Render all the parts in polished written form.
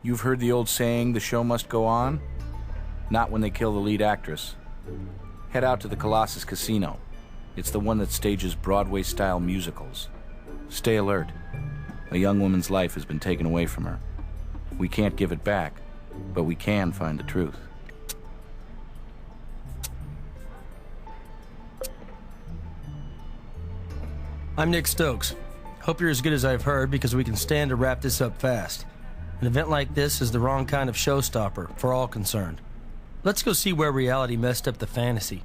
You've heard the old saying, the show must go on? Not when they kill the lead actress. Head out to the Colossus Casino. It's the one that stages Broadway-style musicals. Stay alert. A young woman's life has been taken away from her. We can't give it back, but we can find the truth. I'm Nick Stokes. Hope you're as good as I've heard, because we can stand to wrap this up fast. An event like this is the wrong kind of showstopper for all concerned. Let's go see where reality messed up the fantasy.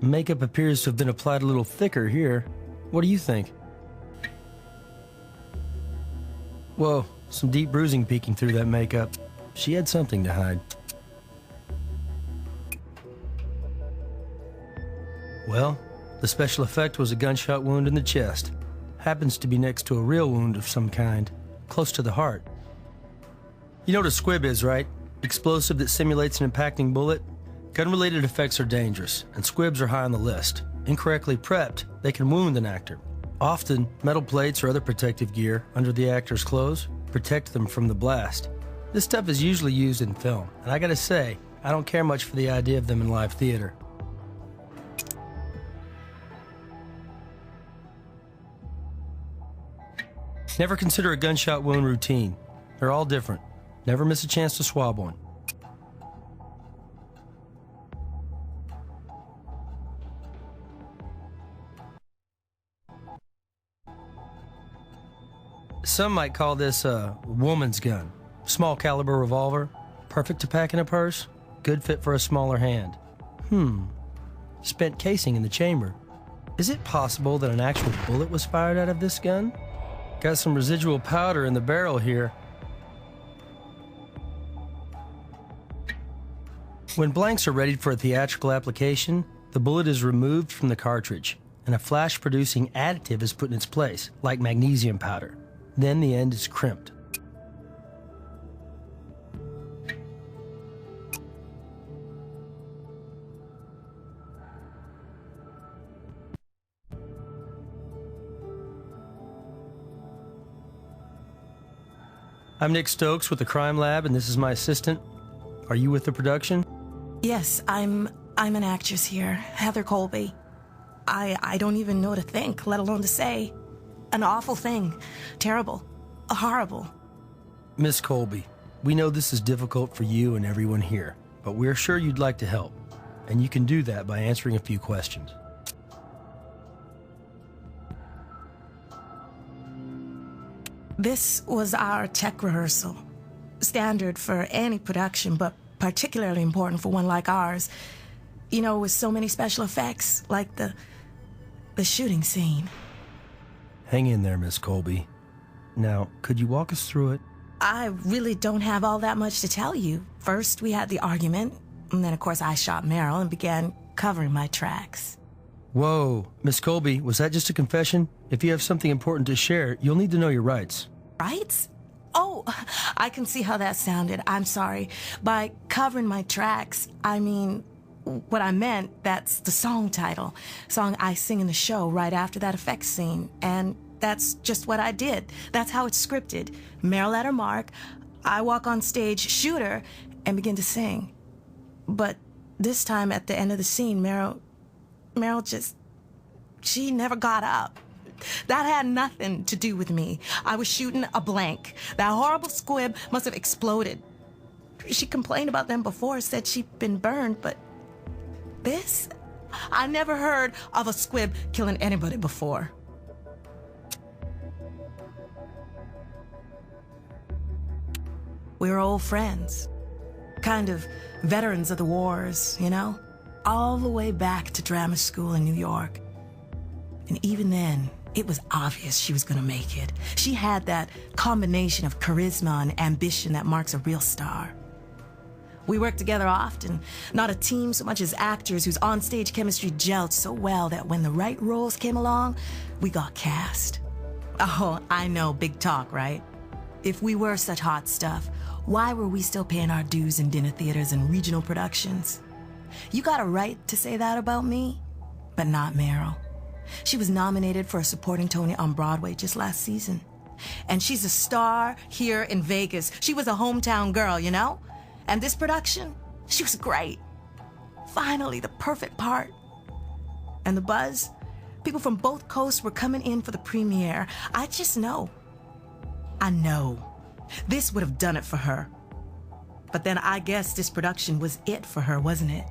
Makeup appears to have been applied a little thicker here. What do you think? Whoa, some deep bruising peeking through that makeup. She had something to hide. Well, the special effect was a gunshot wound in the chest. Happens to be next to a real wound of some kind, close to the heart. You know what a squib is, right? Explosive that simulates an impacting bullet? Gun-related effects are dangerous, and squibs are high on the list. Incorrectly prepped, they can wound an actor. Often, metal plates or other protective gear under the actor's clothes protect them from the blast. This stuff is usually used in film, and I gotta say, I don't care much for the idea of them in live theater. Never consider a gunshot wound routine. They're all different. Never miss a chance to swab one. Some might call this a woman's gun. Small caliber revolver, perfect to pack in a purse, good fit for a smaller hand. Spent casing in the chamber. Is it possible that an actual bullet was fired out of this gun? Got some residual powder in the barrel here. When blanks are ready for a theatrical application, the bullet is removed from the cartridge, and a flash-producing additive is put in its place, like magnesium powder. Then the end is crimped. I'm Nick Stokes with the Crime Lab, and this is my assistant. Are you with the production? Yes, I'm an actress here, Heather Colby. I don't even know what to think, let alone to say. An awful thing. Terrible. Horrible. Miss Colby, we know this is difficult for you and everyone here, but we're sure you'd like to help, and you can do that by answering a few questions. This was our tech rehearsal. Standard for any production, but particularly important for one like ours. You know, with so many special effects, like the shooting scene. Hang in there, Miss Colby. Now, could you walk us through it? I really don't have all that much to tell you. First, we had the argument, and then, of course, I shot Meryl and began covering my tracks. Whoa, Miss Colby, was that just a confession? If you have something important to share, you'll need to know your rights. Rights? Oh, I can see how that sounded. I'm sorry. By covering my tracks, I mean, what I meant, that's the song title. Song I sing in the show right after that effects scene. And that's just what I did. That's how it's scripted. Meryl at her mark, I walk on stage, shoot her, and begin to sing. But this time at the end of the scene, Meryl just, she never got up. That had nothing to do with me. I was shooting a blank. That horrible squib must have exploded. She complained about them before, said she'd been burned, but this? I never heard of a squib killing anybody before. We were old friends. Kind of veterans of the wars, you know? All the way back to drama school in New York. And even then, it was obvious she was gonna make it. She had that combination of charisma and ambition that marks a real star. We worked together often, not a team so much as actors whose on-stage chemistry gelled so well that when the right roles came along, we got cast. Oh, I know, big talk, right? If we were such hot stuff, why were we still paying our dues in dinner theaters and regional productions? You got a right to say that about me, but not Meryl. She was nominated for a supporting Tony on Broadway just last season. And she's a star here in Vegas. She was a hometown girl, you know? And this production, she was great. Finally, the perfect part. And the buzz? People from both coasts were coming in for the premiere. I just know. I know. This would have done it for her. But then I guess this production was it for her, wasn't it?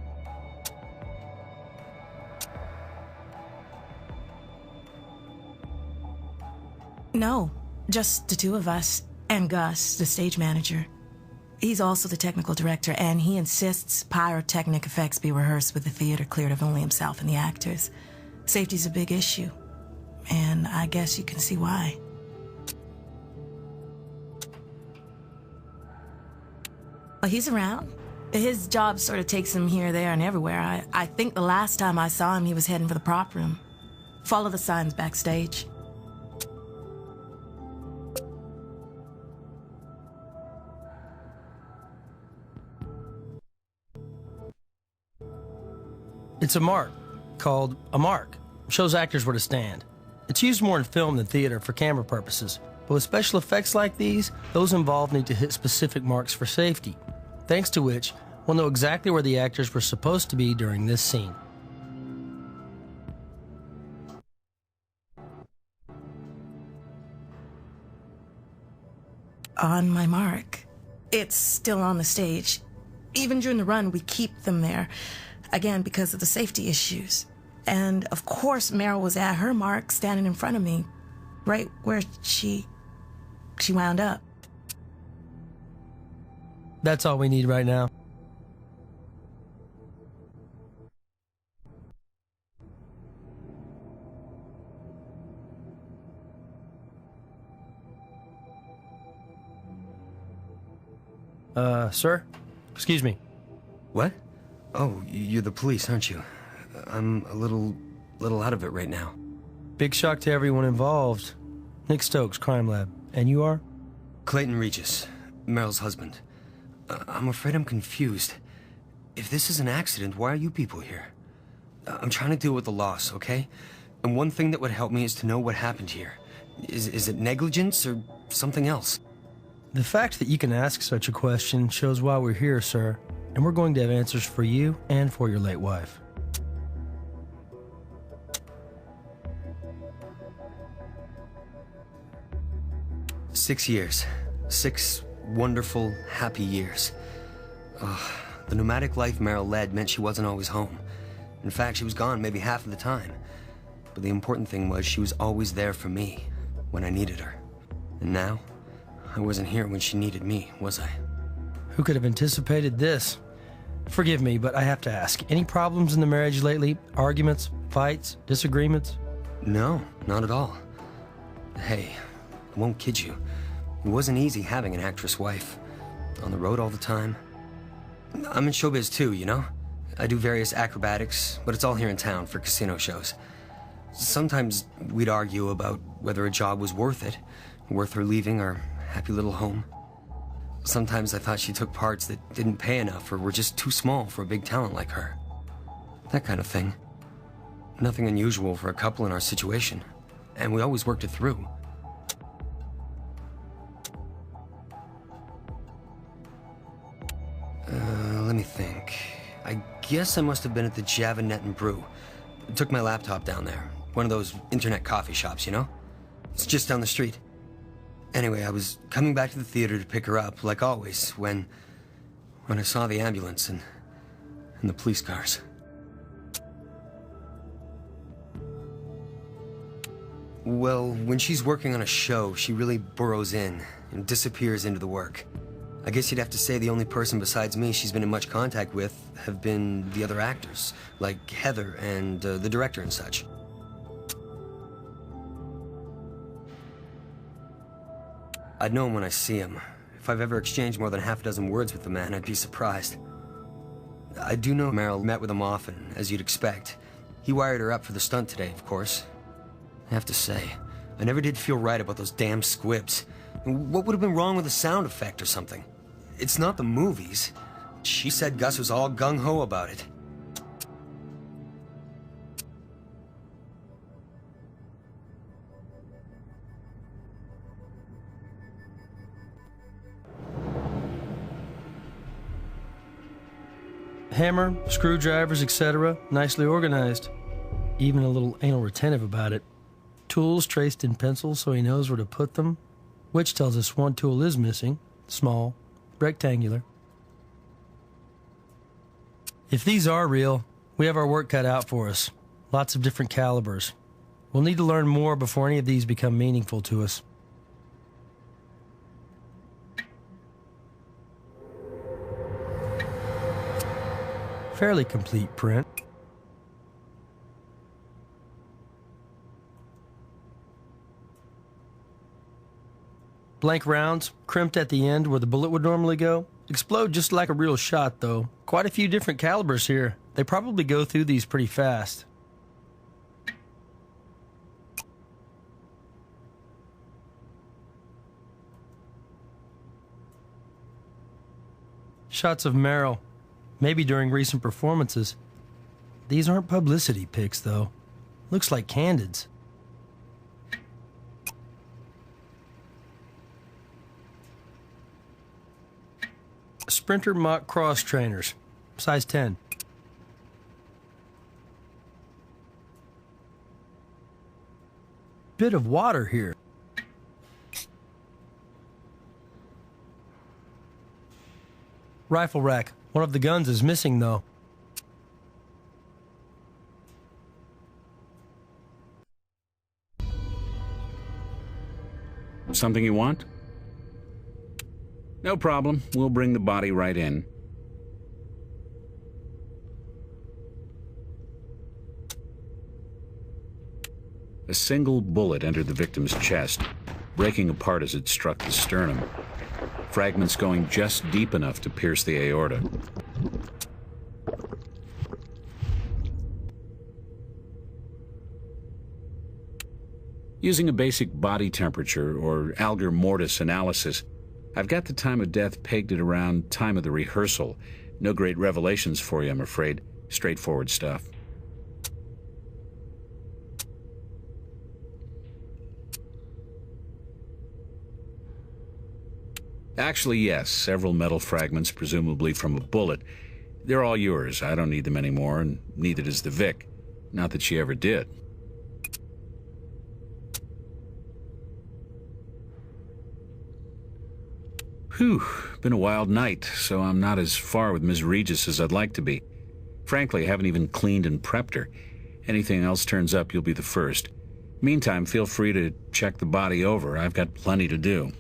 No, just the two of us, and Gus, the stage manager. He's also the technical director, and he insists pyrotechnic effects be rehearsed with the theater cleared of only himself and the actors. Safety's a big issue, and I guess you can see why. Well, he's around. His job sort of takes him here, there, and everywhere. I think the last time I saw him, he was heading for the prop room. Follow the signs backstage. It's a mark called a mark. Shows actors where to stand. It's used more in film than theater for camera purposes, but with special effects like these, those involved need to hit specific marks for safety, thanks to which we'll know exactly where the actors were supposed to be during this scene. On my mark. It's still on the stage. Even during the run, we keep them there. Again, because of the safety issues. And of course, Meryl was at her mark, standing in front of me, right where she wound up. That's all we need right now. Sir? Excuse me. What? Oh, you're the police, aren't you? I'm a little out of it right now. Big shock to everyone involved. Nick Stokes, Crime Lab. And you are? Clayton Regis, Meryl's husband. I'm afraid I'm confused. If this is an accident, why are you people here? I'm trying to deal with the loss, okay? And one thing that would help me is to know what happened here. Is it negligence or something else? The fact that you can ask such a question shows why we're here, sir. And we're going to have answers for you and for your late wife. Six years. 6 wonderful, happy years. The nomadic life Meryl led meant she wasn't always home. In fact, she was gone maybe half of the time. But the important thing was she was always there for me when I needed her. And now, I wasn't here when she needed me, was I? Who could have anticipated this? Forgive me, but I have to ask. Any problems in the marriage lately? Arguments, fights, disagreements? No, not at all. Hey, I won't kid you. It wasn't easy having an actress wife. On the road all the time. I'm in showbiz too, you know? I do various acrobatics, but it's all here in town for casino shows. Sometimes we'd argue about whether a job was worth it, worth her leaving our happy little home. Sometimes I thought she took parts that didn't pay enough or were just too small for a big talent like her. That kind of thing. Nothing unusual for a couple in our situation. And we always worked it through. Let me think. I guess I must have been at the Java Net and Brew. Took my laptop down there. One of those internet coffee shops, you know? It's just down the street. Anyway, I was coming back to the theater to pick her up, like always, when I saw the ambulance and the police cars. Well, when she's working on a show, she really burrows in and disappears into the work. I guess you'd have to say the only person besides me she's been in much contact with have been the other actors, like Heather and the director and such. I'd know him when I see him. If I've ever exchanged more than half a dozen words with the man, I'd be surprised. I do know Meryl met with him often, as you'd expect. He wired her up for the stunt today, of course. I have to say, I never did feel right about those damn squibs. What would have been wrong with a sound effect or something? It's not the movies. She said Gus was all gung-ho about it. Hammer, screwdrivers, etc. Nicely organized. Even a little anal retentive about it. Tools traced in pencil so he knows where to put them, which tells us one tool is missing. Small, rectangular. If these are real, we have our work cut out for us. Lots of different calibers. We'll need to learn more before any of these become meaningful to us. Fairly complete print. Blank rounds, crimped at the end where the bullet would normally go. Explode just like a real shot, though. Quite a few different calibers here. They probably go through these pretty fast. Shots of Meryl. Maybe during recent performances. These aren't publicity pics, though. Looks like candids. Sprinter mock cross trainers, size 10. Bit of water here. Rifle rack. One of the guns is missing, though. Something you want? No problem. We'll bring the body right in. A single bullet entered the victim's chest, breaking apart as it struck the sternum. Fragments going just deep enough to pierce the aorta. Using a basic body temperature or algor mortis analysis, I've got the time of death pegged at around time of the rehearsal. No great revelations for you, I'm afraid. Straightforward stuff. Actually, yes, several metal fragments, presumably from a bullet. They're all yours. I don't need them anymore, and neither does the Vic. Not that she ever did. Whew, been a wild night, so I'm not as far with Ms. Regis as I'd like to be. Frankly, I haven't even cleaned and prepped her. Anything else turns up, you'll be the first. Meantime, feel free to check the body over. I've got plenty to do.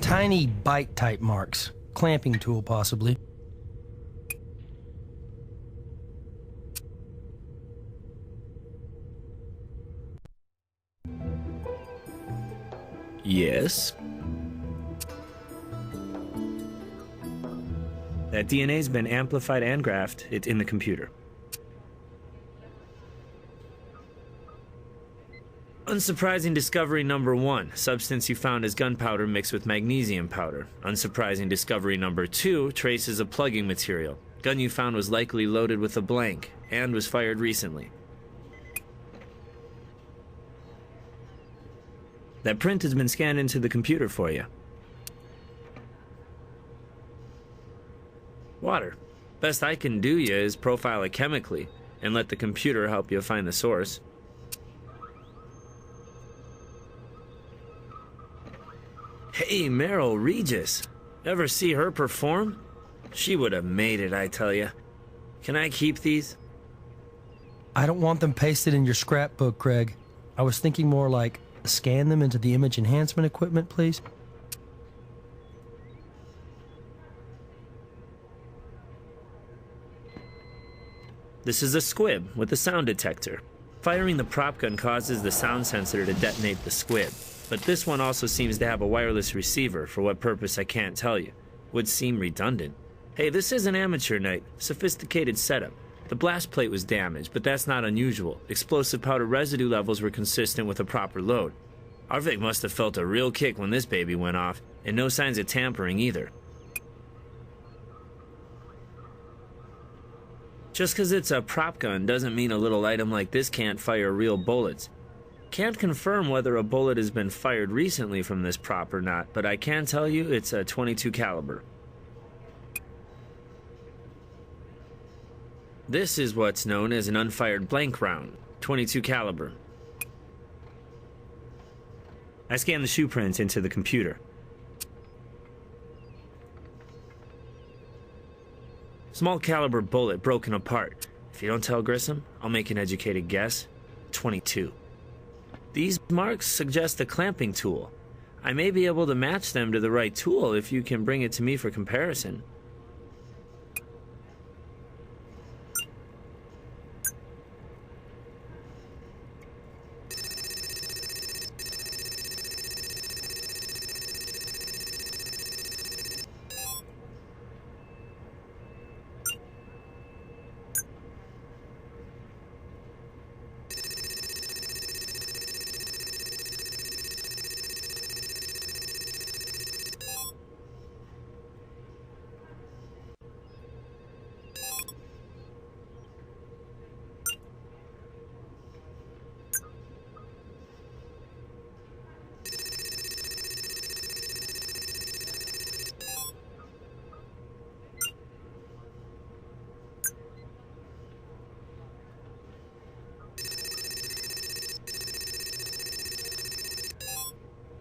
Tiny bite-type marks. Clamping tool, possibly. Yes? That DNA's been amplified and graphed. It's in the computer. Unsurprising discovery number 1. Substance you found is gunpowder mixed with magnesium powder. Unsurprising discovery number 2. Traces of plugging material. Gun you found was likely loaded with a blank and was fired recently. That print has been scanned into the computer for you. Water. Best I can do you is profile it chemically and let the computer help you find the source. Hey, Meryl Regis. Ever see her perform? She would have made it, I tell you. Can I keep these? I don't want them pasted in your scrapbook, Craig. I was thinking more like, scan them into the image enhancement equipment, please. This is a squib with a sound detector. Firing the prop gun causes the sound sensor to detonate the squib, but this one also seems to have a wireless receiver. For what purpose, I can't tell you. Would seem redundant. Hey, this is an amateur night. Sophisticated setup. The blast plate was damaged, but that's not unusual. Explosive powder residue levels were consistent with a proper load. Our Vic must have felt a real kick when this baby went off, and no signs of tampering either. Just because it's a prop gun doesn't mean a little item like this can't fire real bullets. Can't confirm whether a bullet has been fired recently from this prop or not, but I can tell you it's a .22 caliber. This is what's known as an unfired blank round, .22 caliber. I scanned the shoe prints into the computer. Small caliber bullet broken apart. If you don't tell Grissom, I'll make an educated guess. .22. These marks suggest a clamping tool. I may be able to match them to the right tool if you can bring it to me for comparison.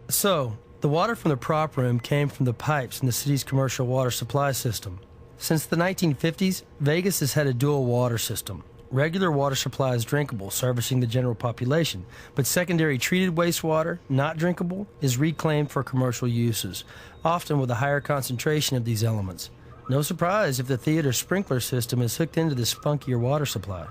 So, the water from the prop room came from the pipes in the city's commercial water supply system. Since the 1950s, Vegas has had a dual water system. Regular water supply is drinkable, servicing the general population, but secondary treated wastewater, not drinkable, is reclaimed for commercial uses, often with a higher concentration of these elements. No surprise if the theater sprinkler system is hooked into this funkier water supply.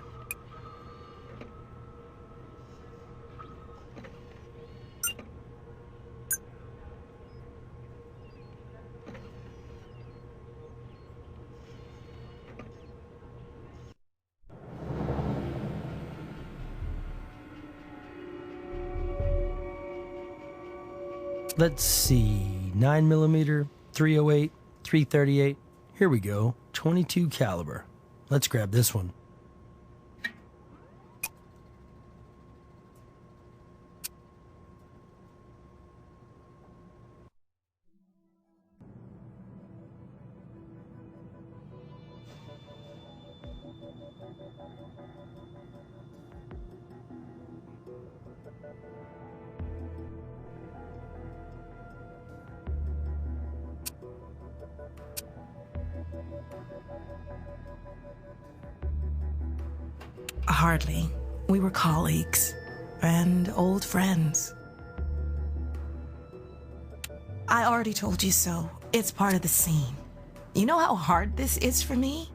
Let's see, 9mm, 308, 338. Here we go, .22 caliber. Let's grab this one. Hardly. We were colleagues and old friends. I already told you so. It's part of the scene. You know how hard this is for me?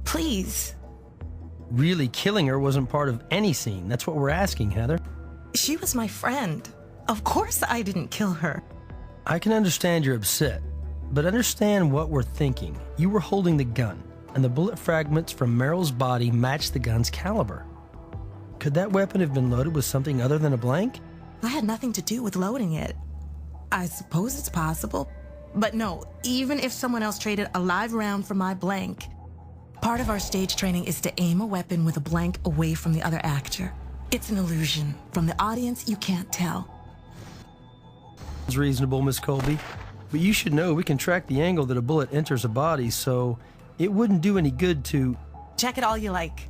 Please. Really, killing her wasn't part of any scene. That's what we're asking, Heather. She was my friend. Of course I didn't kill her. I can understand you're upset, but understand what we're thinking. You were holding the gun, and the bullet fragments from Meryl's body matched the gun's caliber. Could that weapon have been loaded with something other than a blank? I had nothing to do with loading it. I suppose it's possible. But no, even if someone else traded a live round for my blank, part of our stage training is to aim a weapon with a blank away from the other actor. It's an illusion. From the audience, you can't tell. It's reasonable, Miss Colby. But you should know we can track the angle that a bullet enters a body, so it wouldn't do any good to... Check it all you like.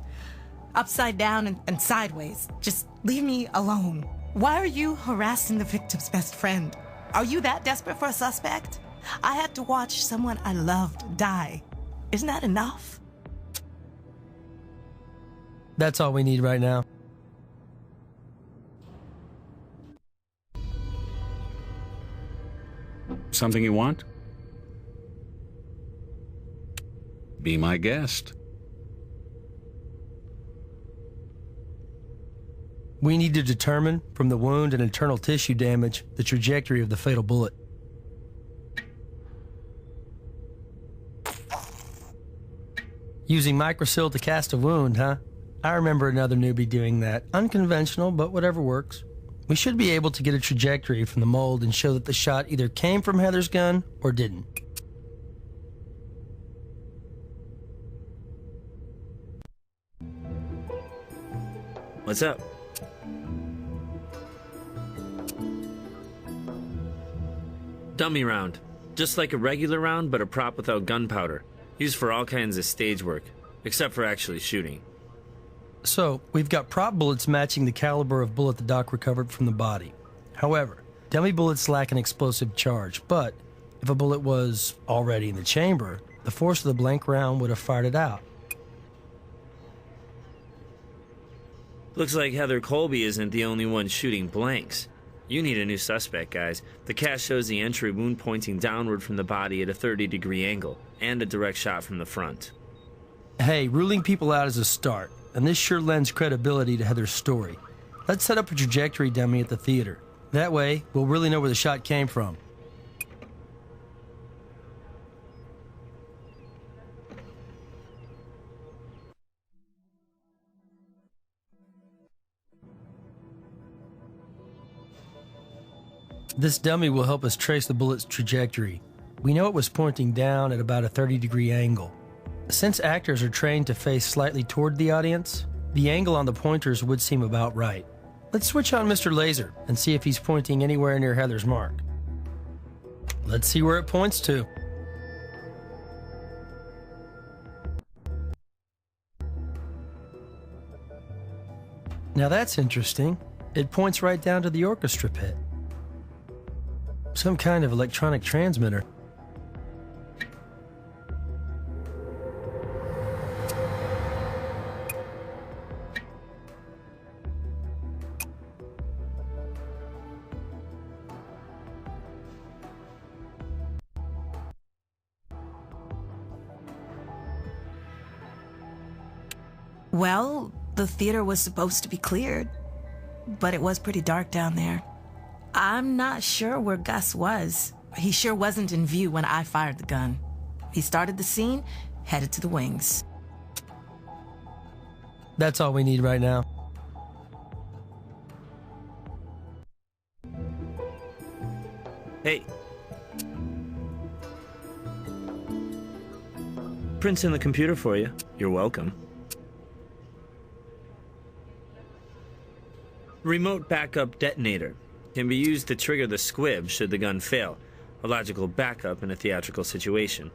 Upside down and sideways. Just leave me alone. Why are you harassing the victim's best friend? Are you that desperate for a suspect? I had to watch someone I loved die. Isn't that enough? That's all we need right now. Something you want? Be my guest. We need to determine, from the wound and internal tissue damage, the trajectory of the fatal bullet. Using microsil to cast a wound, huh? I remember another newbie doing that. Unconventional, but whatever works. We should be able to get a trajectory from the mold and show that the shot either came from Heather's gun or didn't. What's up? Dummy round. Just like a regular round, but a prop without gunpowder. Used for all kinds of stage work, except for actually shooting. So, we've got prop bullets matching the caliber of bullet the doc recovered from the body. However, dummy bullets lack an explosive charge, but if a bullet was already in the chamber, the force of the blank round would have fired it out. Looks like Heather Colby isn't the only one shooting blanks. You need a new suspect, guys. The cast shows the entry wound pointing downward from the body at a 30-degree angle, and a direct shot from the front. Hey, ruling people out is a start, and this sure lends credibility to Heather's story. Let's set up a trajectory dummy at the theater. That way, we'll really know where the shot came from. This dummy will help us trace the bullet's trajectory. We know it was pointing down at about a 30-degree angle. Since actors are trained to face slightly toward the audience, the angle on the pointers would seem about right. Let's switch on Mr. Laser and see if he's pointing anywhere near Heather's mark. Let's see where it points to. Now that's interesting. It points right down to the orchestra pit. Some kind of electronic transmitter. Well, the theater was supposed to be cleared, but it was pretty dark down there. I'm not sure where Gus was. He sure wasn't in view when I fired the gun. He started the scene, headed to the wings. That's all we need right now. Hey. Prints in the computer for you. You're welcome. Remote backup detonator. Can be used to trigger the squib should the gun fail. A logical backup in a theatrical situation.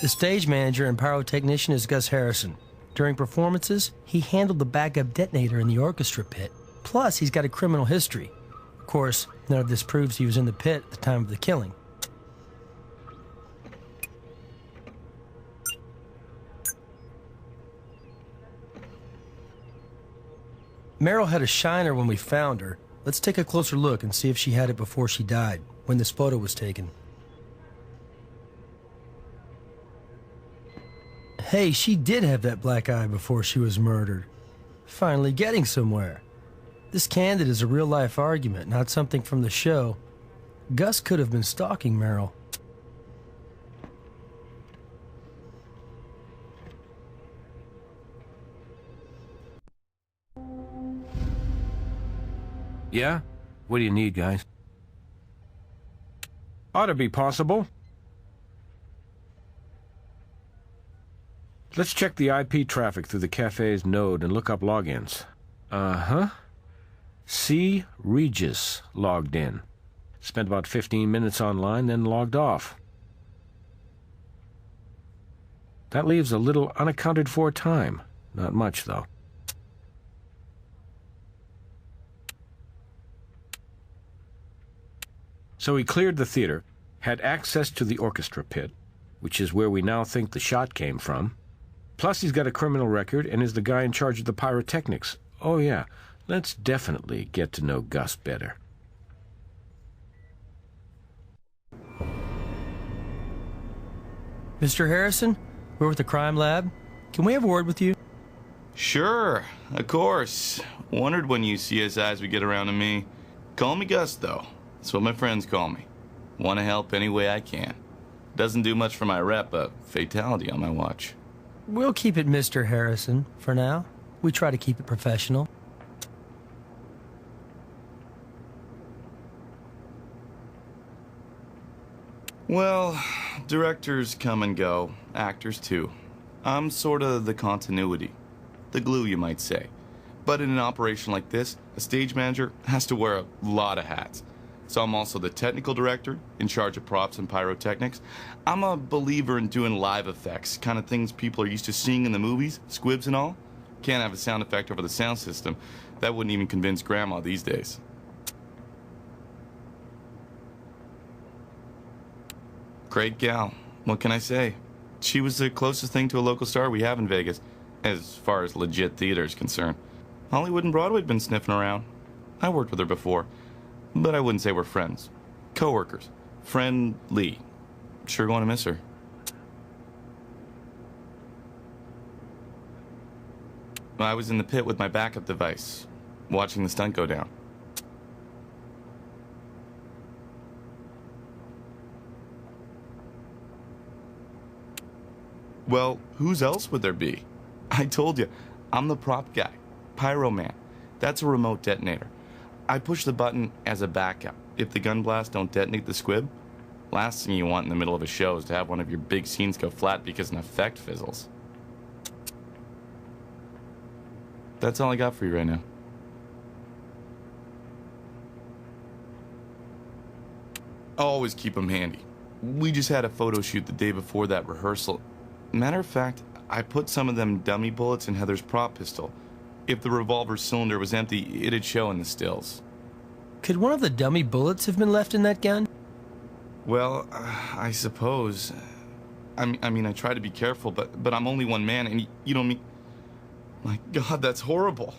The stage manager and pyrotechnician is Gus Harrison. During performances, he handled the backup detonator in the orchestra pit. Plus, he's got a criminal history. Of course, none of this proves he was in the pit at the time of the killing. Meryl had a shiner when we found her. Let's take a closer look and see if she had it before she died, when this photo was taken. Hey, she did have that black eye before she was murdered. Finally getting somewhere. This candid is a real-life argument, not something from the show. Gus could have been stalking Meryl. Yeah? What do you need, guys? Ought to be possible. Let's check the IP traffic through the cafe's node and look up logins. Uh-huh. C. Regis logged in. Spent about 15 minutes online, then logged off. That leaves a little unaccounted for time. Not much, though. So he cleared the theater, had access to the orchestra pit, which is where we now think the shot came from, Plus, he's got a criminal record and is the guy in charge of the pyrotechnics. Oh, yeah. Let's definitely get to know Gus better. Mr. Harrison, we're with the crime lab. Can we have a word with you? Sure, of course. Wondered when you CSIs would get around to me. Call me Gus, though. That's what my friends call me. Want to help any way I can. Doesn't do much for my rep, but fatality on my watch. We'll keep it Mr. Harrison for now. We try to keep it professional. Well, directors come and go, actors too. I'm sort of the continuity. The glue, you might say. But in an operation like this, a stage manager has to wear a lot of hats. So I'm also the technical director, in charge of props and pyrotechnics. I'm a believer in doing live effects, kind of things people are used to seeing in the movies, squibs and all. Can't have a sound effect over the sound system. That wouldn't even convince Grandma these days. Great gal. What can I say? She was the closest thing to a local star we have in Vegas, as far as legit theater is concerned. Hollywood and Broadway had been sniffing around. I worked with her before, but I wouldn't say we're friends. Co-workers. Friendly. Sure going to miss her. I was in the pit with my backup device, watching the stunt go down. Well, whose else would there be? I told you, I'm the prop guy. Pyro man. That's a remote detonator. I push the button as a backup. If the gun blasts don't detonate the squib, last thing you want in the middle of a show is to have one of your big scenes go flat because an effect fizzles. That's all I got for you right now. Always keep them handy. We just had a photo shoot the day before that rehearsal. Matter of fact, I put some of them dummy bullets in Heather's prop pistol. If the revolver cylinder was empty, it'd show in the stills. Could one of the dummy bullets have been left in that gun? Well, I suppose. I mean, I try to be careful, but I'm only one man, and you know me. My God, that's horrible.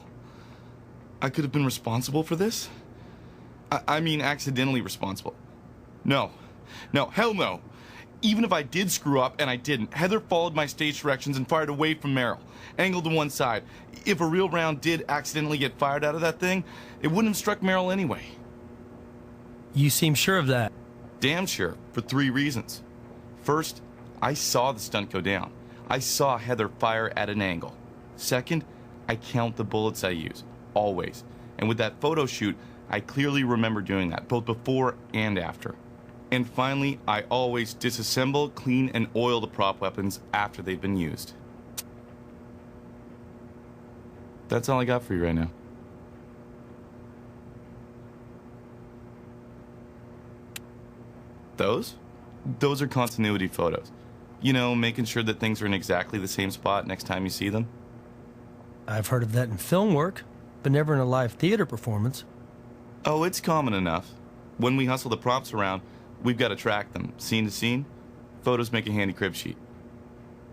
I could have been responsible for this? I mean, accidentally responsible. No, hell no. Even if I did screw up, and I didn't, Heather followed my stage directions and fired away from Merrill, angled to one side. If a real round did accidentally get fired out of that thing, it wouldn't have struck Merrill anyway. You seem sure of that. Damn sure, for 3 reasons. First, I saw the stunt go down. I saw Heather fire at an angle. Second, I count the bullets I use, always. And with that photo shoot, I clearly remember doing that, both before and after. And finally, I always disassemble, clean, and oil the prop weapons after they've been used. That's all I got for you right now. Those? Those are continuity photos. You know, making sure that things are in exactly the same spot next time you see them. I've heard of that in film work, but never in a live theater performance. Oh, it's common enough. When we hustle the props around, we've got to track them, scene to scene. Photos make a handy crib sheet.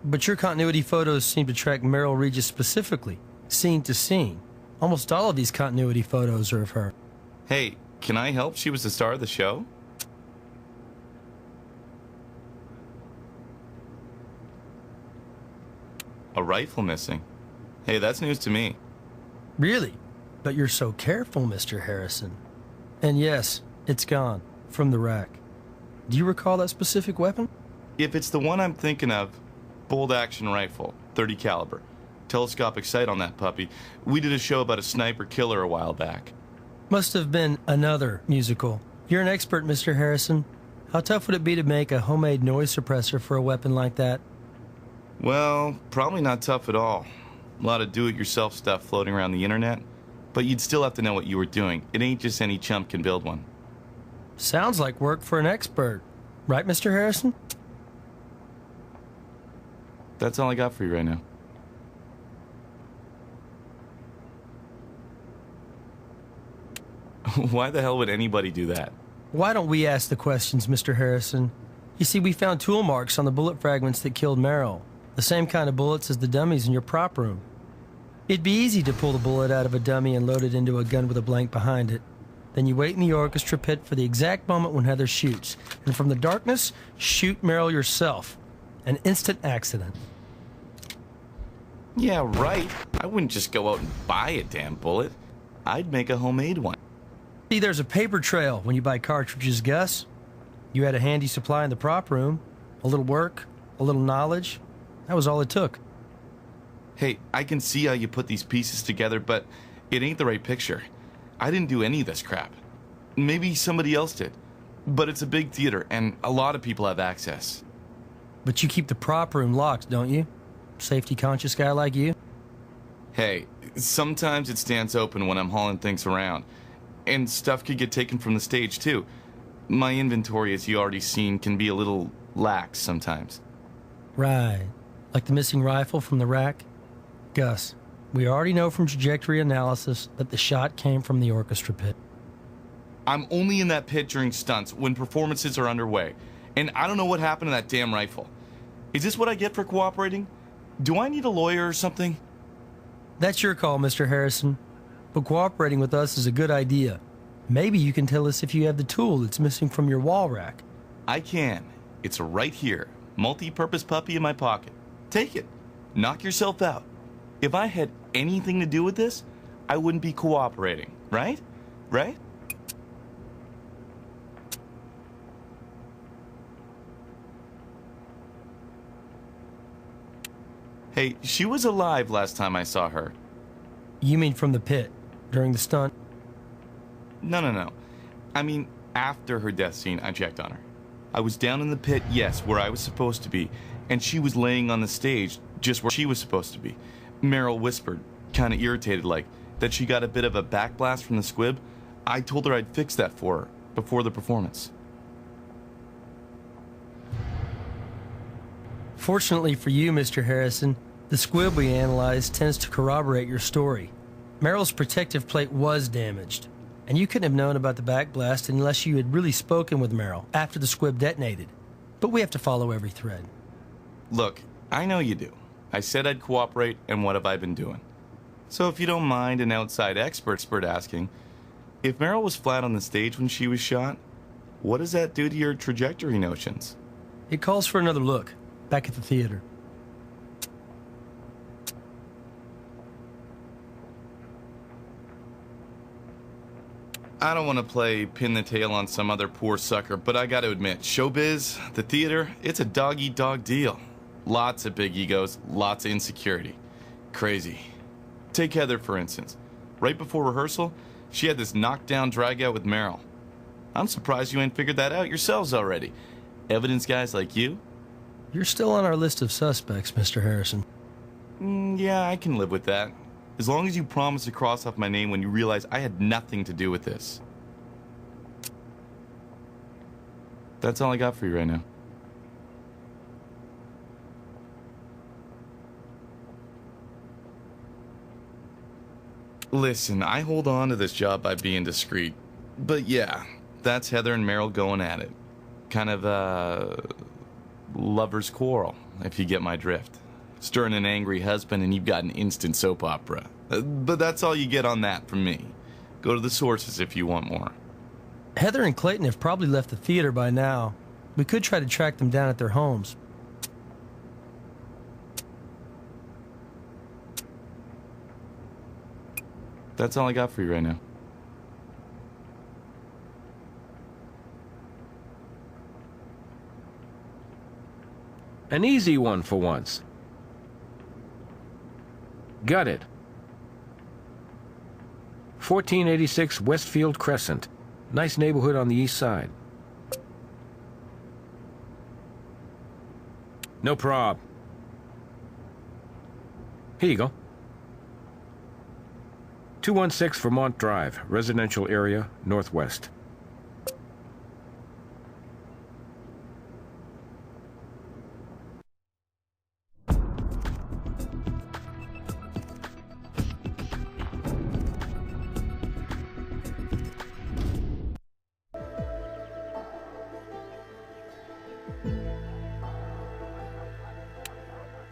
But your continuity photos seem to track Merrill Regis specifically, scene to scene. Almost all of these continuity photos are of her. Hey, can I help? She was the star of the show. A rifle missing. Hey, that's news to me. Really? But you're so careful, Mr. Harrison. And yes, it's gone from the rack. Do you recall that specific weapon? If it's the one I'm thinking of, bolt action rifle, 30 caliber. Telescopic sight on that puppy. We did a show about a sniper killer a while back. Must have been another musical. You're an expert, Mr. Harrison. How tough would it be to make a homemade noise suppressor for a weapon like that? Well, probably not tough at all. A lot of do-it-yourself stuff floating around the internet. But you'd still have to know what you were doing. It ain't just any chump can build one. Sounds like work for an expert. Right, Mr. Harrison? That's all I got for you right now. Why the hell would anybody do that? Why don't we ask the questions, Mr. Harrison? You see, we found tool marks on the bullet fragments that killed Merrill. The same kind of bullets as the dummies in your prop room. It'd be easy to pull the bullet out of a dummy and load it into a gun with a blank behind it. Then you wait in the orchestra pit for the exact moment when Heather shoots. And from the darkness, shoot Meryl yourself. An instant accident. Yeah, right. I wouldn't just go out and buy a damn bullet. I'd make a homemade one. See, there's a paper trail when you buy cartridges, Gus. You had a handy supply in the prop room. A little work, a little knowledge. That was all it took. Hey, I can see how you put these pieces together, but it ain't the right picture. I didn't do any of this crap. Maybe somebody else did. But it's a big theater, and a lot of people have access. But you keep the prop room locked, don't you? Safety-conscious guy like you? Hey, sometimes it stands open when I'm hauling things around. And stuff could get taken from the stage, too. My inventory, as you already seen, can be a little lax sometimes. Right. Like the missing rifle from the rack? Gus, we already know from trajectory analysis that the shot came from the orchestra pit. I'm only in that pit during stunts when performances are underway. And I don't know what happened to that damn rifle. Is this what I get for cooperating? Do I need a lawyer or something? That's your call, Mr. Harrison. But cooperating with us is a good idea. Maybe you can tell us if you have the tool that's missing from your wall rack. I can. It's right here. Multi-purpose puppy in my pocket. Take it. Knock yourself out. If I had anything to do with this, I wouldn't be cooperating, right? Right? Hey, she was alive last time I saw her. You mean from the pit, during the stunt? No. I mean, after her death scene, I checked on her. I was down in the pit, yes, where I was supposed to be, and she was laying on the stage, just where she was supposed to be. Meryl whispered, kind of irritated like, that she got a bit of a backblast from the squib. I told her I'd fix that for her, before the performance. Fortunately for you, Mr. Harrison, the squib we analyzed tends to corroborate your story. Meryl's protective plate was damaged, and you couldn't have known about the backblast unless you had really spoken with Meryl after the squib detonated. But we have to follow every thread. Look, I know you do. I said I'd cooperate, and what have I been doing? So if you don't mind an outside expert asking, if Meryl was flat on the stage when she was shot, what does that do to your trajectory notions? It calls for another look, back at the theater. I don't want to play pin the tail on some other poor sucker, but I gotta admit, showbiz, the theater, it's a dog-eat-dog deal. Lots of big egos, lots of insecurity. Crazy. Take Heather, for instance. Right before rehearsal, she had this knockdown drag-out with Meryl. I'm surprised you ain't figured that out yourselves already. Evidence guys like you? You're still on our list of suspects, Mr. Harrison. Yeah, I can live with that. As long as you promise to cross off my name when you realize I had nothing to do with this. That's all I got for you right now. Listen, I hold on to this job by being discreet. But yeah, that's Heather and Meryl going at it. Kind of a lover's quarrel, if you get my drift. Stirring an angry husband and you've got an instant soap opera. But that's all you get on that from me. Go to the sources if you want more. Heather and Clayton have probably left the theater by now. We could try to track them down at their homes. That's all I got for you right now. An easy one for once. Got it. 1486 Westfield Crescent. Nice neighborhood on the east side. No prob. Here you go. 216 Vermont Drive, residential area, northwest.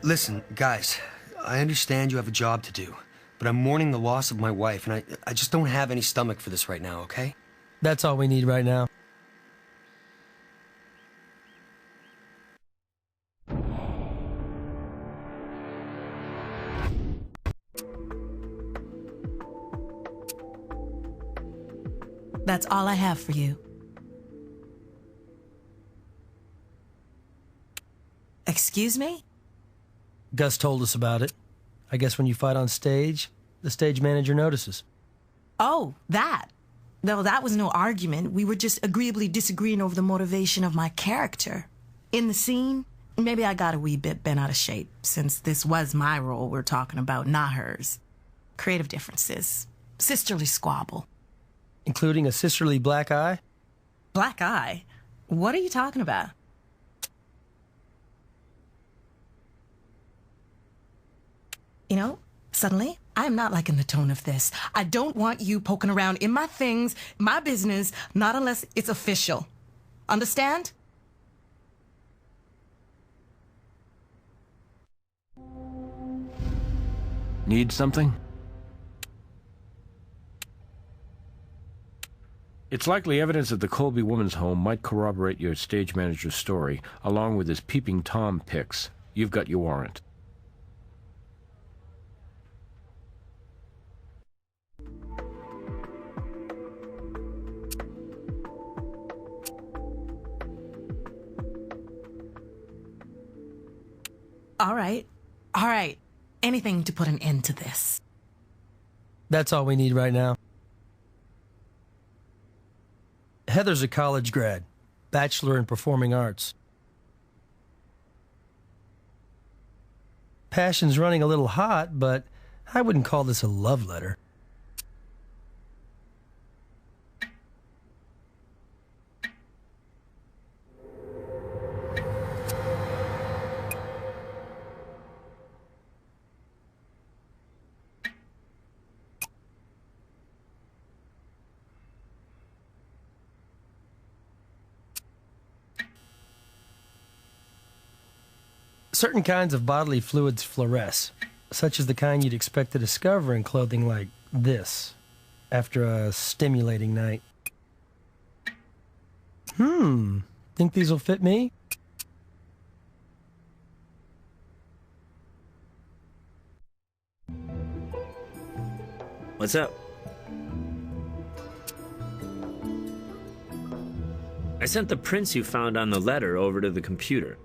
Listen, guys, I understand you have a job to do, but I'm mourning the loss of my wife, and I just don't have any stomach for this right now, okay? That's all we need right now. That's all I have for you. Excuse me? Gus told us about it. I guess when you fight on stage, the stage manager notices. Oh, that. No, that was no argument. We were just agreeably disagreeing over the motivation of my character. In the scene, maybe I got a wee bit bent out of shape, since this was my role we're talking about, not hers. Creative differences. Sisterly squabble. Including a sisterly black eye? Black eye? What are you talking about? You know, suddenly, I'm not liking the tone of this. I don't want you poking around in my things, my business, not unless it's official. Understand? Need something? It's likely evidence at the Colby woman's home might corroborate your stage manager's story, along with his peeping Tom pics. You've got your warrant. All right. All right. Anything to put an end to this. That's all we need right now. Heather's a college grad, bachelor in performing arts. Passion's running a little hot, but I wouldn't call this a love letter. Certain kinds of bodily fluids fluoresce, such as the kind you'd expect to discover in clothing like this, after a stimulating night. Think these will fit me? What's up? I sent the prints you found on the letter over to the computer.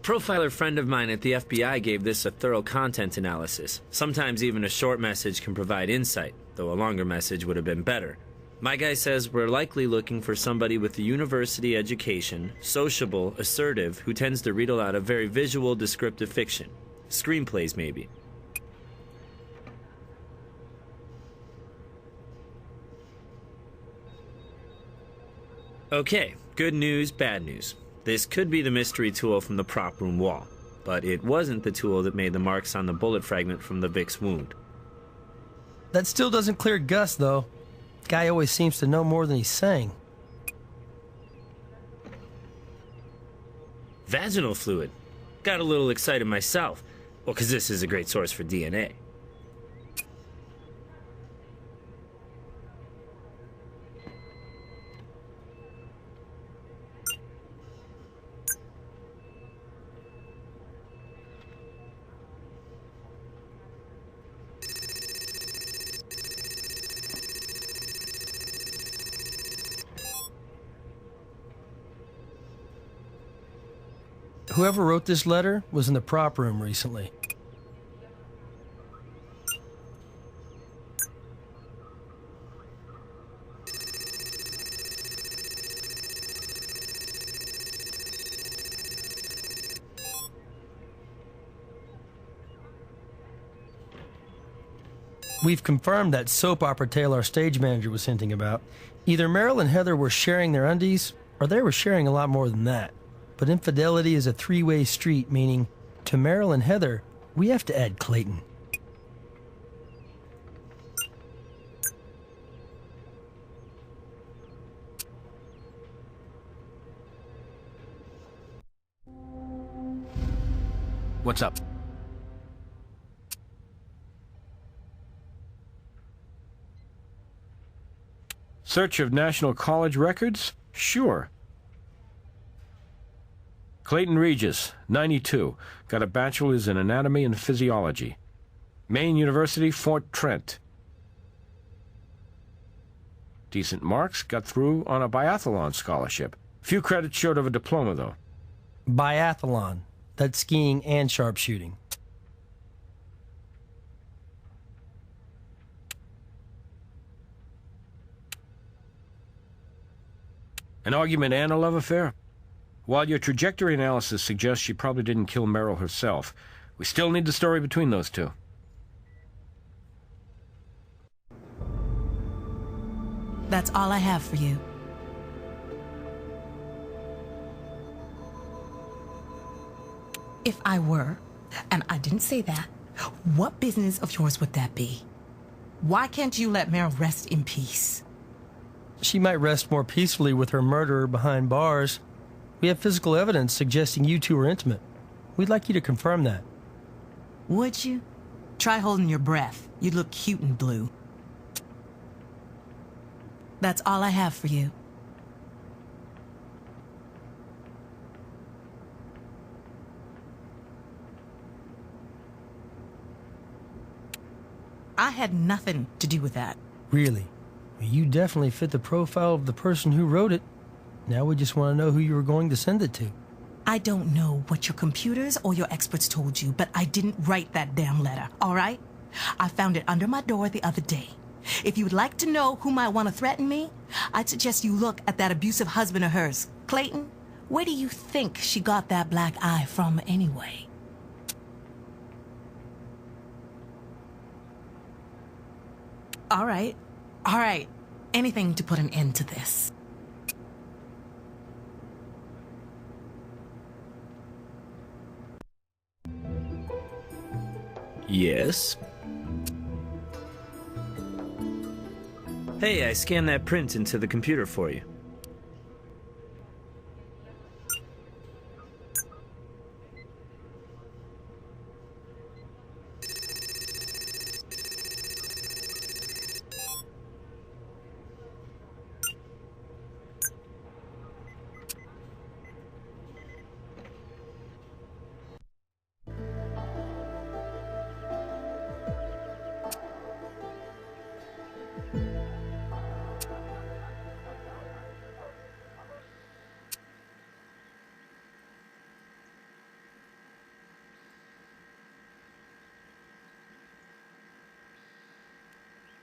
Profiler friend of mine at the FBI gave this a thorough content analysis. Sometimes even a short message can provide insight, though a longer message would have been better. My guy says we're likely looking for somebody with a university education, sociable, assertive, who tends to read a lot of very visual, descriptive fiction. Screenplays, maybe. Okay, good news, bad news. This could be the mystery tool from the prop room wall, but it wasn't the tool that made the marks on the bullet fragment from the Vic's wound. That still doesn't clear Gus, though. Guy always seems to know more than he's saying. Vaginal fluid. Got a little excited myself. Well, because this is a great source for DNA. Whoever wrote this letter was in the prop room recently. We've confirmed that soap opera tale our stage manager was hinting about. Either Meryl and Heather were sharing their undies, or they were sharing a lot more than that. But infidelity is a three-way street, meaning to Meryl and Heather, we have to add Clayton. What's up? Search of National College records? Sure. Clayton Regis, 92. Got a bachelor's in anatomy and physiology. Maine University, Fort Trent. Decent marks, got through on a biathlon scholarship. Few credits short of a diploma, though. Biathlon. That's skiing and sharpshooting. An argument and a love affair? While your trajectory analysis suggests she probably didn't kill Merrill herself, we still need the story between those two. That's all I have for you. If I were, and I didn't say that, what business of yours would that be? Why can't you let Meryl rest in peace? She might rest more peacefully with her murderer behind bars. We have physical evidence suggesting you two are intimate. We'd like you to confirm that. Would you? Try holding your breath. You'd look cute in blue. That's all I have for you. I had nothing to do with that. Really? You definitely fit the profile of the person who wrote it. Now we just want to know who you were going to send it to. I don't know what your computers or your experts told you, but I didn't write that damn letter, all right? I found it under my door the other day. If you would like to know who might want to threaten me, I'd suggest you look at that abusive husband of hers. Clayton, where do you think she got that black eye from anyway? All right. Anything to put an end to this. Yes? Hey, I scanned that print into the computer for you.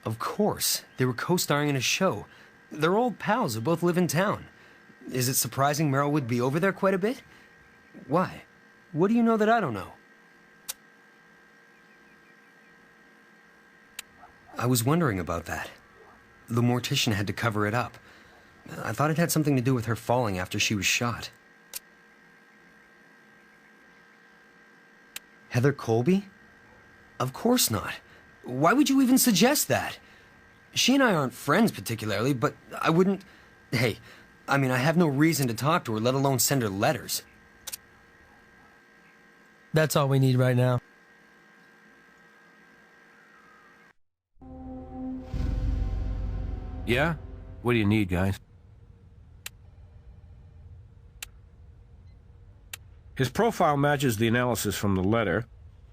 Of course. They were co-starring in a show. They're old pals who both live in town. Is it surprising Meryl would be over there quite a bit? Why? What do you know that I don't know? I was wondering about that. The mortician had to cover it up. I thought it had something to do with her falling after she was shot. Heather Colby? Of course not. Why would you even suggest that? She and I aren't friends particularly, but I wouldn't... Hey, I mean, I have no reason to talk to her, let alone send her letters. That's all we need right now. Yeah? What do you need, guys? His profile matches the analysis from the letter.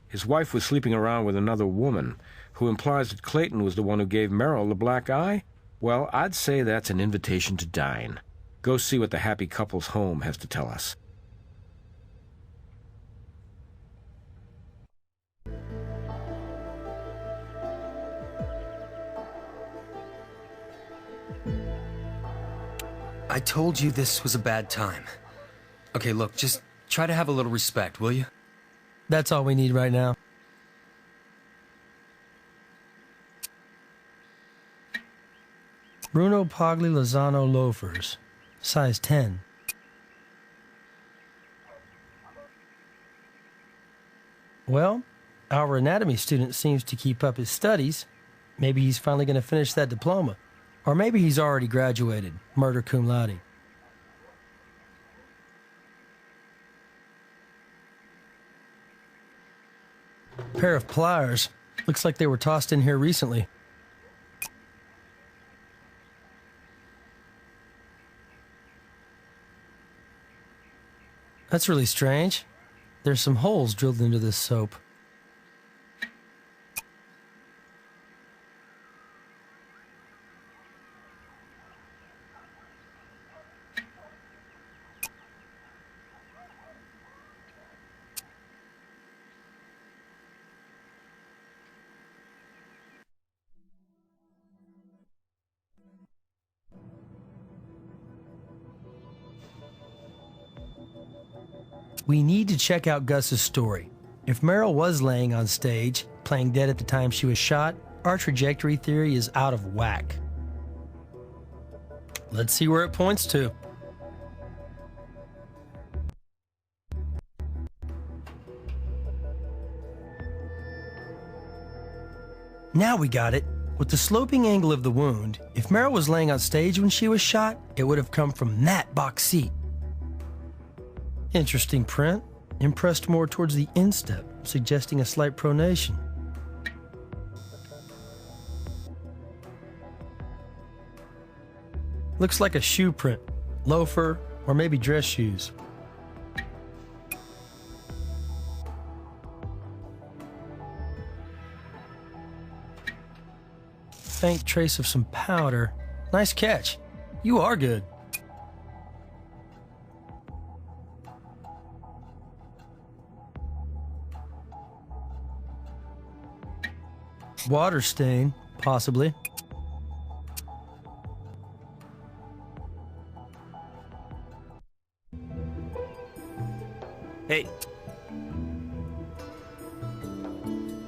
His wife was sleeping around with another woman, who implies that Clayton was the one who gave Merrill the black eye? Well, I'd say that's an invitation to dine. Go see what the happy couple's home has to tell us. I told you this was a bad time. Okay, look, just try to have a little respect, will you? That's all we need right now. Bruno Pogli Lozano loafers, size 10. Well, our anatomy student seems to keep up his studies. Maybe he's finally going to finish that diploma. Or maybe he's already graduated, murder cum laude. Pair of pliers. Looks like they were tossed in here recently. That's really strange. There's some holes drilled into this soap. We need to check out Gus's story. If Meryl was laying on stage, playing dead at the time she was shot, our trajectory theory is out of whack. Let's see where it points to. Now we got it. With the sloping angle of the wound, if Meryl was laying on stage when she was shot, it would have come from that box seat. Interesting print, impressed more towards the instep, suggesting a slight pronation. Looks like a shoe print, loafer, or maybe dress shoes. Faint trace of some powder. Nice catch. You are good. Water stain, possibly. Hey.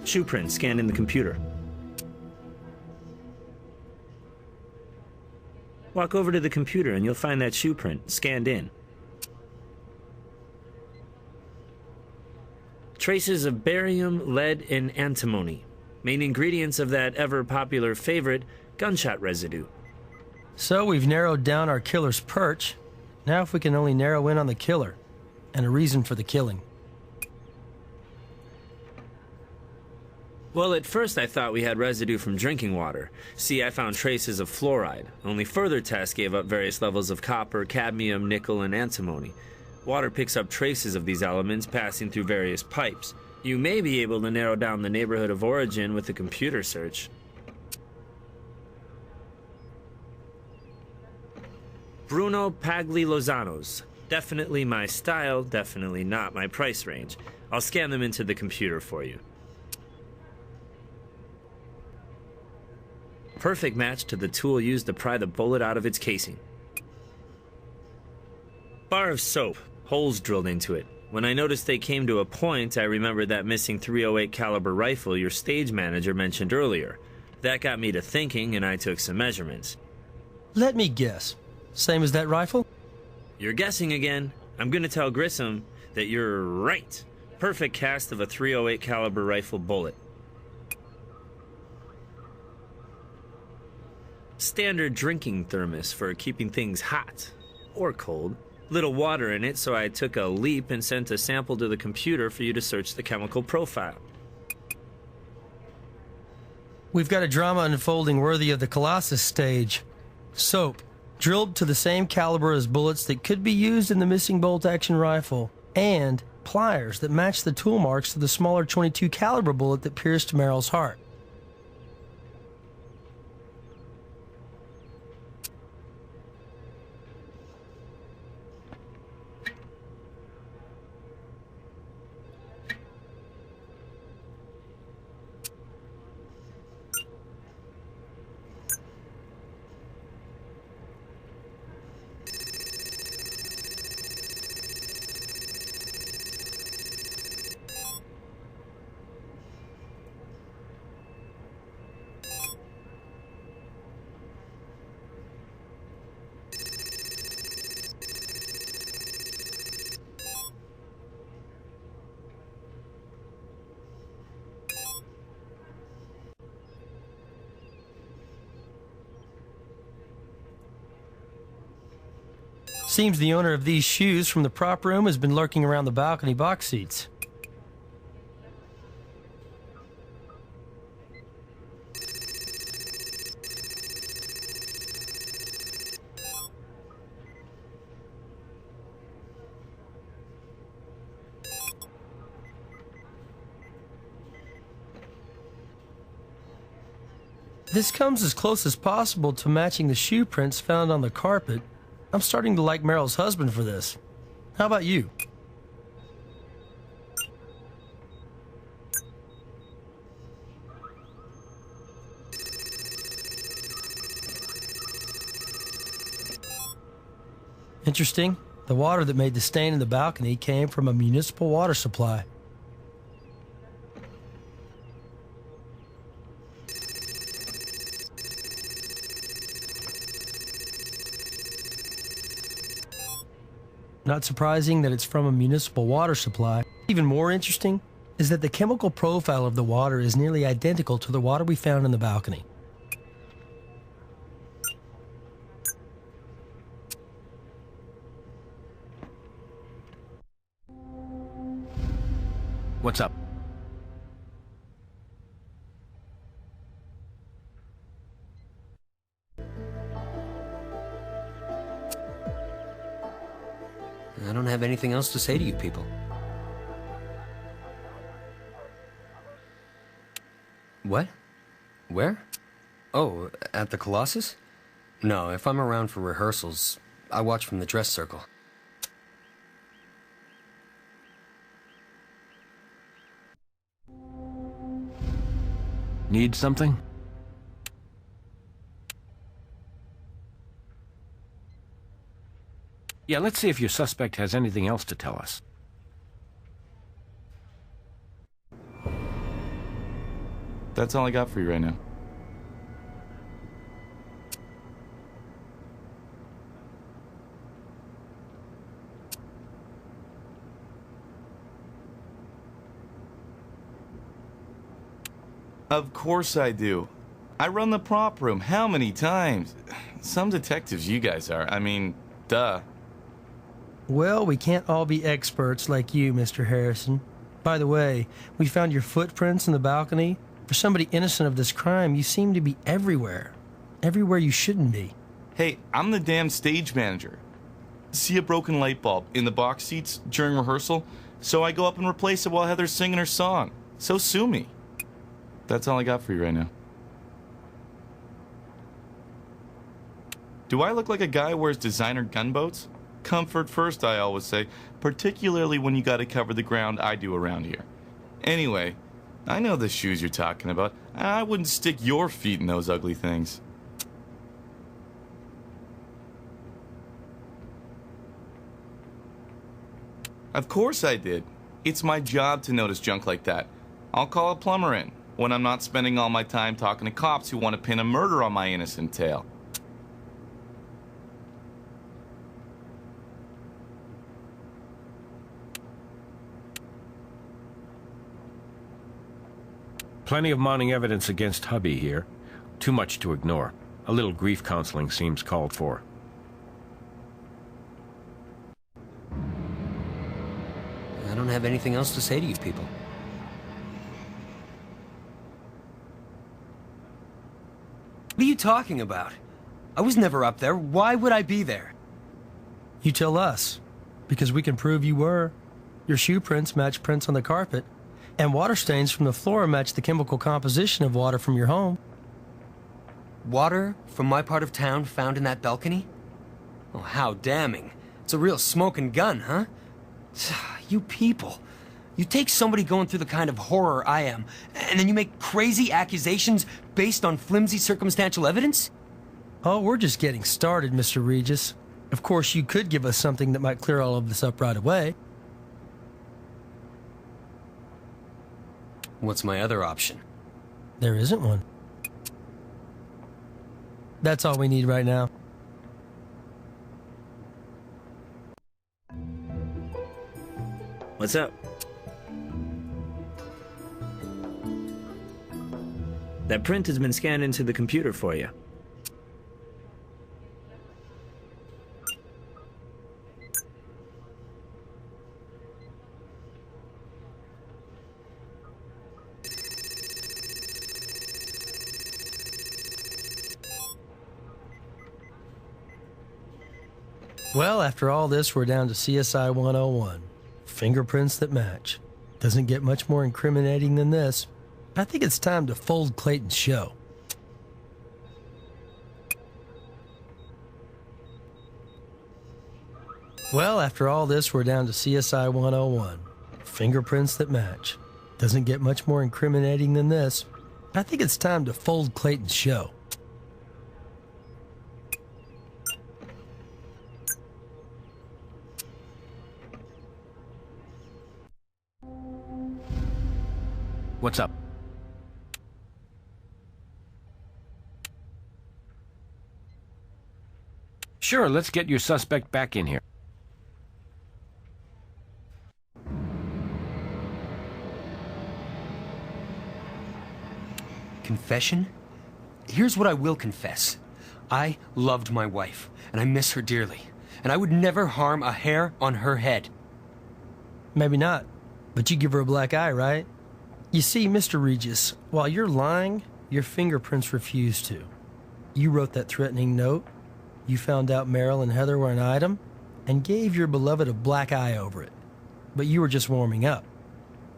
Shoe print scanned in the computer. Walk over to the computer and you'll find that shoe print scanned in. Traces of barium, lead, and antimony. Main ingredients of that ever-popular favorite, gunshot residue. So we've narrowed down our killer's perch. Now if we can only narrow in on the killer, and a reason for the killing. Well, at first I thought we had residue from drinking water. See, I found traces of fluoride. Only further tests gave up various levels of copper, cadmium, nickel, and antimony. Water picks up traces of these elements passing through various pipes. You may be able to narrow down the neighborhood of origin with a computer search. Bruno Pagli Lozano's. Definitely my style, definitely not my price range. I'll scan them into the computer for you. Perfect match to the tool used to pry the bullet out of its casing. Bar of soap, holes drilled into it. When I noticed they came to a point, I remembered that missing .308 caliber rifle your stage manager mentioned earlier. That got me to thinking, and I took some measurements. Let me guess. Same as that rifle? You're guessing again. I'm gonna tell Grissom that you're right. Perfect cast of a .308 caliber rifle bullet. Standard drinking thermos for keeping things hot or cold. Little water in it, so I took a leap and sent a sample to the computer for you to search the chemical profile. We've got a drama unfolding worthy of the Colossus stage. Soap, drilled to the same caliber as bullets that could be used in the missing bolt-action rifle, and pliers that match the tool marks to the smaller .22 caliber bullet that pierced Meryl's heart. Seems the owner of these shoes from the prop room has been lurking around the balcony box seats. This comes as close as possible to matching the shoe prints found on the carpet. I'm starting to like Meryl's husband for this. How about you? Interesting. The water that made the stain in the balcony came from a municipal water supply. Not surprising that it's from a municipal water supply. Even more interesting is that the chemical profile of the water is nearly identical to the water we found in the balcony. What's up? I don't have anything else to say to you people. What? Where? Oh, at the Colossus? No, if I'm around for rehearsals, I watch from the dress circle. Need something? Yeah, let's see if your suspect has anything else to tell us. That's all I got for you right now. Of course I do. I run the prop room. How many times? Some detectives you guys are. I mean, duh. Well, we can't all be experts like you, Mr. Harrison. By the way, we found your footprints in the balcony. For somebody innocent of this crime, you seem to be everywhere. Everywhere you shouldn't be. Hey, I'm the damn stage manager. See a broken light bulb in the box seats during rehearsal? So I go up and replace it while Heather's singing her song. So sue me. That's all I got for you right now. Do I look like a guy who wears designer gunboats? Comfort first, I always say, particularly when you gotta cover the ground I do around here. Anyway, I know the shoes you're talking about. I wouldn't stick your feet in those ugly things. Of course I did. It's my job to notice junk like that. I'll call a plumber in when I'm not spending all my time talking to cops who want to pin a murder on my innocent tail. Plenty of mounting evidence against hubby here. Too much to ignore. A little grief counseling seems called for. I don't have anything else to say to you people. What are you talking about? I was never up there. Why would I be there? You tell us, because we can prove you were. Your shoe prints match prints on the carpet, and water stains from the floor match the chemical composition of water from your home. Water from my part of town found in that balcony? Oh, how damning. It's a real smoking gun, huh? You people. You take somebody going through the kind of horror I am, and then you make crazy accusations based on flimsy circumstantial evidence? Oh, we're just getting started, Mr. Regis. Of course, you could give us something that might clear all of this up right away. What's my other option? There isn't one. That's all we need right now. What's up? That print has been scanned into the computer for you. Well, after all this, we're down to CSI 101. Fingerprints that match. Doesn't get much more incriminating than this. I think it's time to fold Clayton's show. Well, after all this, we're down to CSI 101. Fingerprints that match. Doesn't get much more incriminating than this. I think it's time to fold Clayton's show. What's up? Sure, let's get your suspect back in here. Confession? Here's what I will confess. I loved my wife, and I miss her dearly. And I would never harm a hair on her head. Maybe not, but you give her a black eye, right? You see, Mr. Regis, while you're lying, your fingerprints refuse to. You wrote that threatening note, you found out Meryl and Heather were an item, and gave your beloved a black eye over it. But you were just warming up.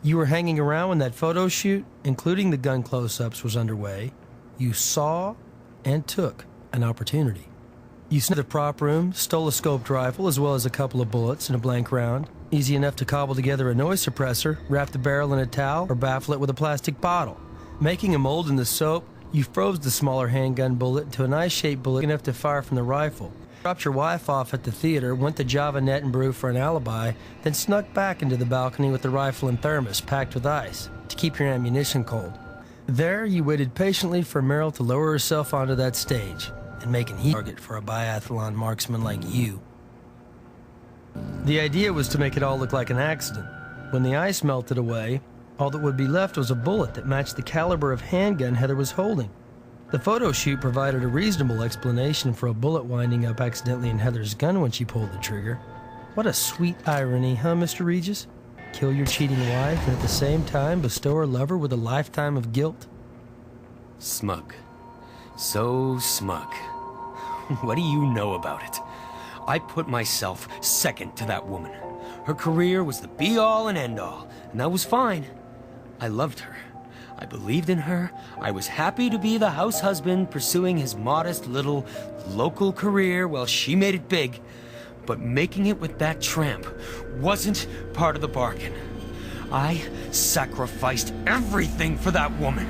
You were hanging around when that photo shoot, including the gun close-ups, was underway. You saw and took an opportunity. You snuck the prop room, stole a scoped rifle, as well as a couple of bullets and a blank round. Easy enough to cobble together a noise suppressor, wrap the barrel in a towel, or baffle it with a plastic bottle. Making a mold in the soap, you froze the smaller handgun bullet into an eye-shaped bullet enough to fire from the rifle. Dropped your wife off at the theater, went to Java Net and Brew for an alibi, then snuck back into the balcony with the rifle and thermos packed with ice to keep your ammunition cold. There, you waited patiently for Meryl to lower herself onto that stage and make an easy target for a biathlon marksman like you. The idea was to make it all look like an accident. When the ice melted away, all that would be left was a bullet that matched the caliber of handgun Heather was holding. The photo shoot provided a reasonable explanation for a bullet winding up accidentally in Heather's gun when she pulled the trigger. What a sweet irony, huh, Mr. Regis? Kill your cheating wife and at the same time bestow her lover with a lifetime of guilt? Smug. So smug. What do you know about it? I put myself second to that woman. Her career was the be-all and end-all, and that was fine. I loved her. I believed in her. I was happy to be the house husband pursuing his modest little local career while she made it big. But making it with that tramp wasn't part of the bargain. I sacrificed everything for that woman.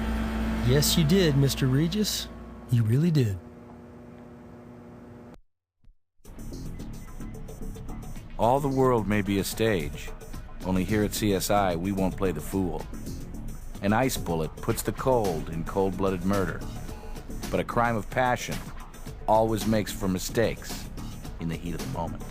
Yes, you did, Mr. Regis. You really did. All the world may be a stage, only here at CSI we won't play the fool. An ice bullet puts the cold in cold-blooded murder, but a crime of passion always makes for mistakes in the heat of the moment.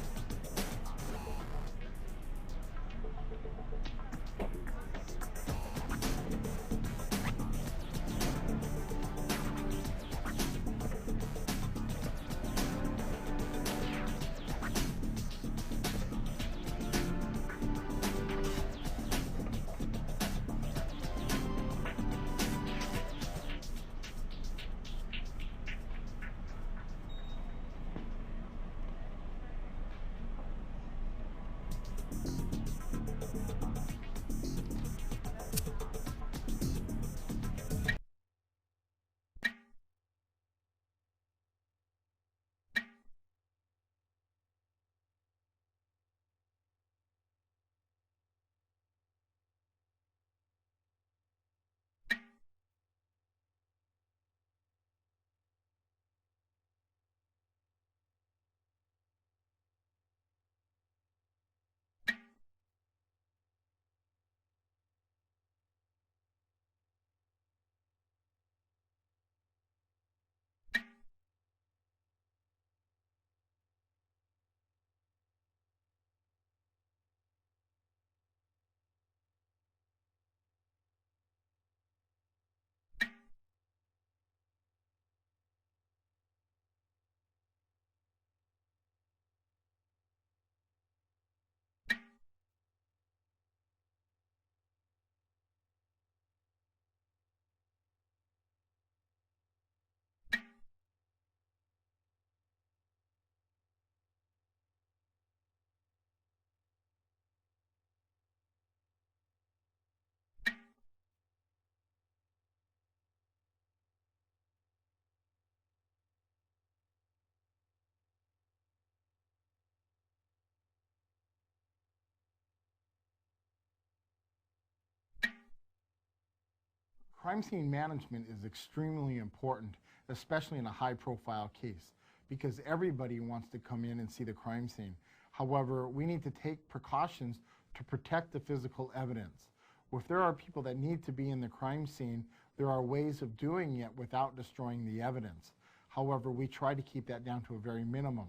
Crime scene management is extremely important, especially in a high-profile case, because everybody wants to come in and see the crime scene. However, we need to take precautions to protect the physical evidence. If there are people that need to be in the crime scene, there are ways of doing it without destroying the evidence. However, we try to keep that down to a very minimum.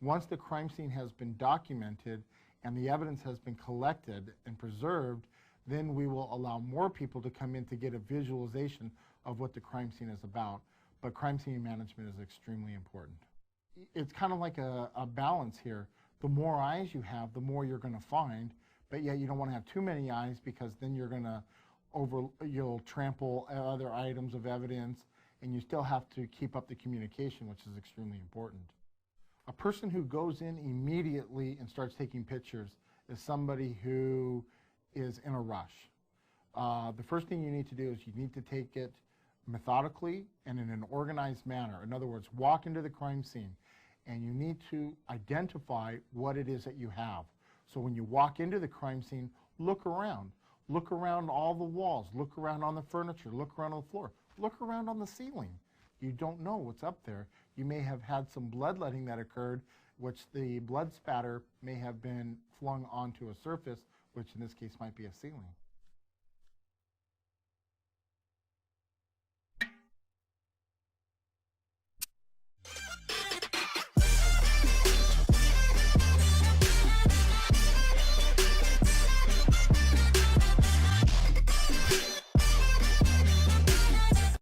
Once the crime scene has been documented and the evidence has been collected and preserved, then we will allow more people to come in to get a visualization of what the crime scene is about. But crime scene management is extremely important. It's kind of like a balance here. The more eyes you have, the more you're going to find, but yet you don't want to have too many eyes, because then you'll trample other items of evidence, and you still have to keep up the communication, which is extremely important. A person who goes in immediately and starts taking pictures is somebody who is in a rush. The first thing you need to do is you need to take it methodically and in an organized manner. In other words, walk into the crime scene and you need to identify what it is that you have. So when you walk into the crime scene, look around. Look around all the walls, look around on the furniture, look around on the floor, look around on the ceiling. You don't know what's up there. You may have had some bloodletting that occurred, which the blood spatter may have been flung onto a surface, which in this case might be a ceiling.